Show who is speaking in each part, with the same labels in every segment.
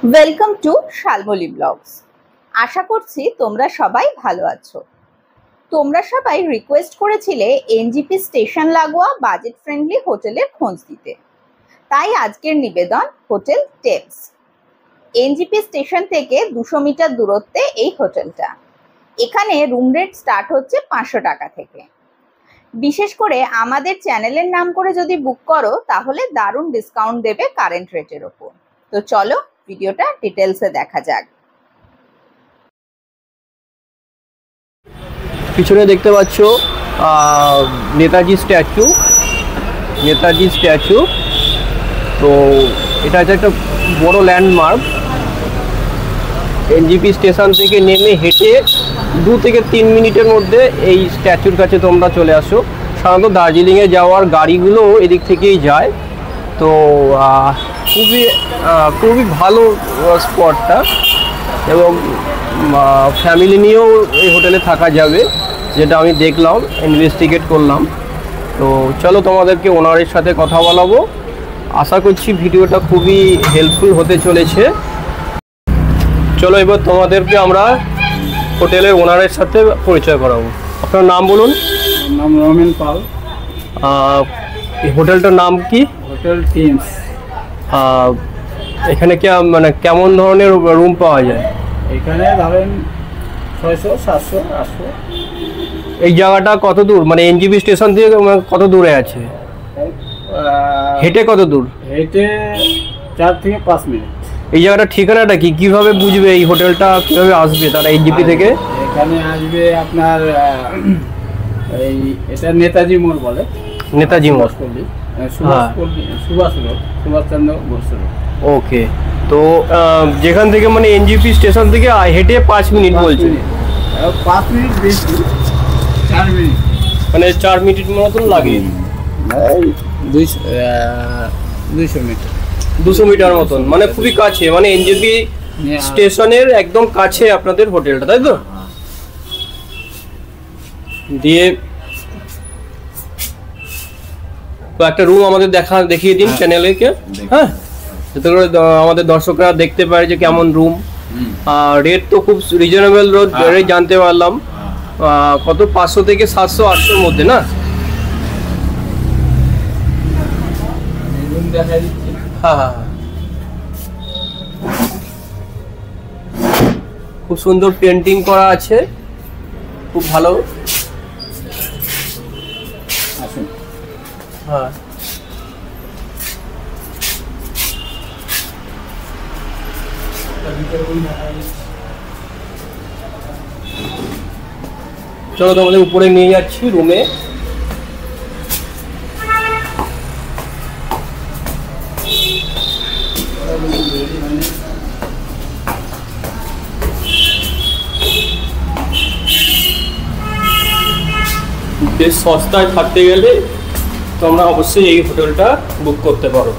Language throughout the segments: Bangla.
Speaker 1: Welcome to Shalmali blogs. আশা করছি তোমরা সবাই ভালো আছো। তোমরা সবাই রিকোয়েস্ট করেছিলে এনজিপি স্টেশন লাগোয়া বাজেট ফ্রেন্ডলি হোটেলের খোঁজ দিতে, তাই আজকের নিবেদন হোটেল টেপস। এনজিপি স্টেশন থেকে 200 মিটার দূরত্বে এই হোটেলটা। এখানে রুম রেট স্টার্ট হচ্ছে 500 টাকা থেকে। বিশেষ করে আমাদের চ্যানেলের নাম করে যদি বুক করো তাহলে দারুণ ডিসকাউন্ট দেবে কারেন্ট রেটের ওপর। তো চলো ভিডিওটা ডিটেলসে দেখা যাক।
Speaker 2: পিছনে দেখতে পাচ্ছ নেতাজি স্ট্যাচু। তো এটা হচ্ছে একটা বড় ল্যান্ডমার্ক। এনজিপি স্টেশন থেকে নেমে হেঁটে 2 থেকে 3 মিনিটের মধ্যে এই স্ট্যাচুর কাছে তোমরা চলে আসো। সাধারণত দার্জিলিংয়ে যাওয়ার গাড়িগুলো এদিক থেকেই যায়। তো খুবই ভালো স্পটটা, এবং ফ্যামিলি নিয়েও এই হোটেলে থাকা যাবে, যেটা আমি দেখলাম, ইনভেস্টিগেট করলাম। তো চলো তোমাদেরকে ওনারের সাথে কথা বলাবো। আশা করছি ভিডিওটা খুবই হেল্পফুল হতে চলেছে। চলো এবার তোমাদেরকে আমরা হোটেলের ওনারের সাথে পরিচয় করাবো। আপনার নাম বলুন।
Speaker 3: নাম রমেন পাল।
Speaker 2: এই হোটেলটার নাম কি?
Speaker 3: Hotel teams.
Speaker 2: এখানে কেমন ধরনের রুম পাওয়া যায়?
Speaker 3: এখানে ধরেন 600, 700, 800।
Speaker 2: এই জায়গাটা কত দূর, মানে এনজিপি স্টেশন থেকে কত দূরে আছে? হেঁটে কত দূর?
Speaker 3: হেঁটে 4 থেকে 5 মিনিট।
Speaker 2: এই জায়গাটা ঠিকানাটা কি, কিভাবে বুঝবে এই হোটেলটা, কিভাবে আসবে তারা এনজিপি থেকে?
Speaker 3: এখানে আসবে আপনার এটা নেতাজি মোড় বলে।
Speaker 2: নেতাজি মোড়,
Speaker 3: সুভাষচন্দ্র বোস রোড।
Speaker 2: ওকে। তো যেখান থেকে মানে এনজিপি স্টেশন থেকে হেঁটে 5 মিনিট বলছে?
Speaker 3: 5 মিনিট বেশি, 4 মিনিট,
Speaker 2: মানে 4 মিনিট মতন লাগে।
Speaker 3: 200 মিটার,
Speaker 2: 200 মিটার মতন, মানে খুবই কাছে, মানে এনজিপি স্টেশনের একদম কাছে আপনাদের হোটেলটা, তাই তো? দিয়ে একটা রুম আমাদের দেখিয়ে দিন চ্যানেলে, হ্যাঁ, যাতে করে আমাদের দর্শকরা দেখতে পারে যে কেমন রুম। রেট তো খুব রিজনেবল রেট জানতে পারলাম। কত, 500 থেকে 700, 800-র মধ্যে না? হ্যাঁ, খুব সুন্দর পেন্টিং করা আছে, খুব ভালো। হ্যাঁ, চলো তোমাদের উপরে নিয়ে যাচ্ছি রুমে। বেশ সস্তায় থাকতে গেলে তোমরা অবশ্যই এই হোটেলটা বুক করতে পারো।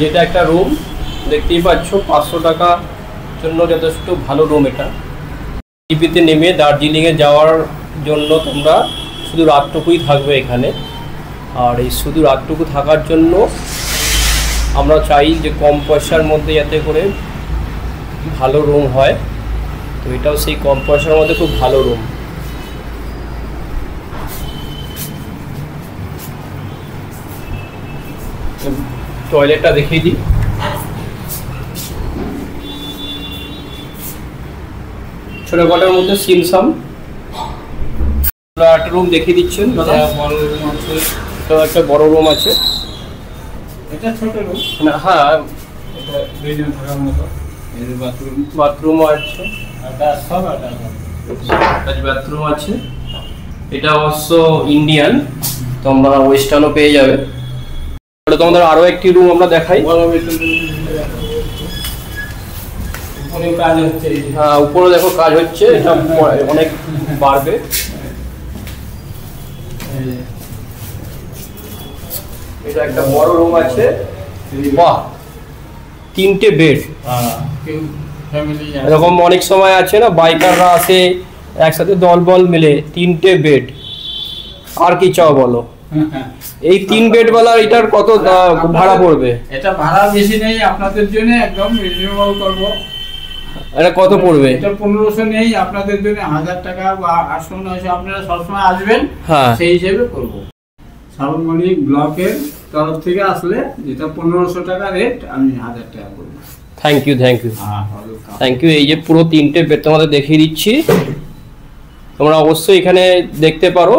Speaker 2: যেটা একটা রুম দেখতেই পাচ্ছ, 500 টাকার জন্য যথেষ্ট ভালো রুম এটা। এনজিপিতে নেমে দার্জিলিংয়ে যাওয়ার জন্য তোমরা শুধু রাতটুকুই থাকবে এখানে। আর এই শুধু রাতটুকু থাকার জন্য আমরা চাই যে কম পয়সার মধ্যে যাতে করে ভালো রুম হয়। তো এটাও সেই কম পয়সার মধ্যে খুব ভালো রুম। টয়লেটটা দেখিয়ে দিই। ছোটখাটোর মধ্যে সিমসাম একটা রুম দেখিয়ে দিচ্ছেন। একটা বড় রুম আছে।
Speaker 3: এটা ছোট রুম
Speaker 2: না, হ্যাঁ,
Speaker 3: এটা 2 জন থাকার মতো। এর
Speaker 2: বাথরুম আছে, বাথরুম আছে। এটা অবশ্য ইন্ডিয়ান, তোমরা ওয়েস্টার্নও পেয়ে যাবে। তোমাদের আরো একটি রুম আমরা দেখাই।
Speaker 3: উপরে কাজ হচ্ছে।
Speaker 2: হ্যাঁ, উপরে দেখো কাজ হচ্ছে, এটা অনেক বাড়বে। এটা একটা বড় রুম আছে, বাহ, 3টে বেড। এরকম অনেক সময় আছে না, বাইকাররা আসে একসাথে দলবল মিলে, 3টে বেড, আর কি চাও বলো? এই 3 বেড वाला এটার কত ভাড়া পড়বে?
Speaker 3: এটা ভাড়া বেশি নেই, আপনাদের জন্য একদম রিজনেবল করব।
Speaker 2: এটা কত পড়বে?
Speaker 3: এটা 1500 নেই, আপনাদের জন্য 1000 টাকা বা 800-900 আপনারা সবসময় আসবেন,
Speaker 2: হ্যাঁ,
Speaker 3: সেই হিসেবে করব। শালমণি ব্লকের তরফ থেকে আসলে যেটা 1500 টাকা রেট, আমি 1000 টাকা করব।
Speaker 2: Thank you, thank you, thank you. এই যে পুরো 3টে বেড তোমাদের দেখিয়ে দিচ্ছি, তোমরা অবশ্যই এখানে দেখতে পারো।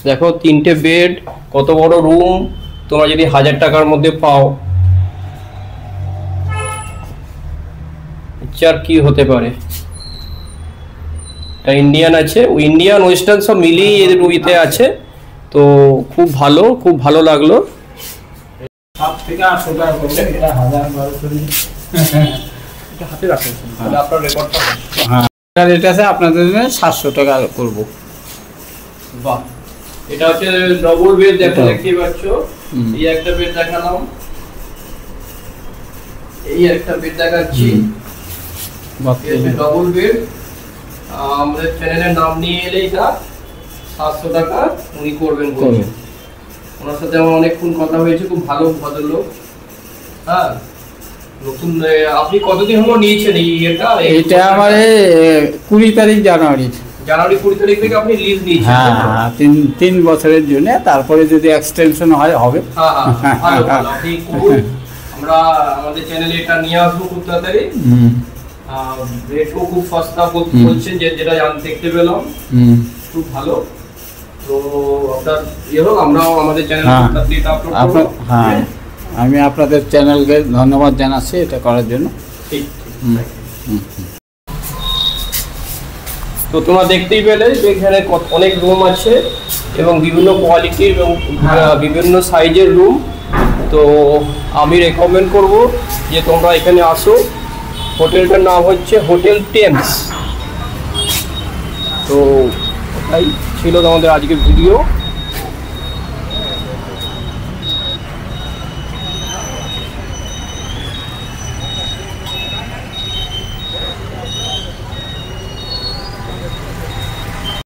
Speaker 2: দেখো 3টে বেড, কত বড় রুম, তোমরা যদি 1000 টাকার মধ্যে পাও, আর কি হতে পারে। ইন্ডিয়ান আছে, ইন্ডিয়ান ওয়েস্টার্ন সব মিলিয়ে এদের রুইতে আছে, তো খুব ভালো, খুব ভালো লাগলো।
Speaker 3: 7 থেকে 800 টাকা করবে, এটা 1000-1200 নেই।
Speaker 2: এটা হাতে রাখুন, তাহলে আপনার রেকর্ডটা হবে।
Speaker 3: হ্যাঁ, এটা রেট আছে আপনাদের জন্য 700 টাকা করব।
Speaker 2: বাহ, এটা হচ্ছে ডবল বেড, দেখতেই পাচ্ছ। এই একটা বেড দেখালাম, এই একটা বেড দেখাচ্ছি, ডবল বেড। আমাদের চ্যানেলের নাম নিয়ে এলে এটা 700 টাকা উনি করবেন বলছেন। ওনার সাথে আমার অনেকক্ষণ কথা হয়েছে, খুব ভালো ভদ্রলোক। হ্যাঁ, নতুন। আপনি কতদিন হলো নিয়েছেন এই এটা?
Speaker 3: এটা আমার 20 তারিখ জানুয়ারি
Speaker 2: 20 তারিখ থেকে আপনি লিজ নিয়েছেন?
Speaker 3: হ্যাঁ, 3 বছরের জন্য, তারপরে যদি এক্সটেনশন হয় হবে।
Speaker 2: হ্যাঁ, ভালো ভালো, আপনি করুন। আমরা আমাদের চ্যানেলে এটা নিয়ে আসবো খুব তাড়াতাড়ি। রেটও খুব সস্তা বলছেন, যেটা দেখতে পেলাম, খুব ভালো। তো আপনার হোক, আমরাও আমাদের চ্যানেলে এটা আপলোড করব।
Speaker 3: হ্যাঁ, আমি আপনাদের চ্যানেলকে ধন্যবাদ জানাচ্ছি এটা করার জন্য।
Speaker 2: ঠিক। তো তোমরা দেখতেই পেলে যে এখানে অনেক রুম আছে এবং বিভিন্ন কোয়ালিটির এবং বিভিন্ন সাইজের রুম। তো আমি রেকমেন্ড করব যে তোমরা এখানে আসো। হোটেলটার নাম হচ্ছে হোটেল টেমস। তো এটাই ছিল আমাদের আজকের ভিডিও।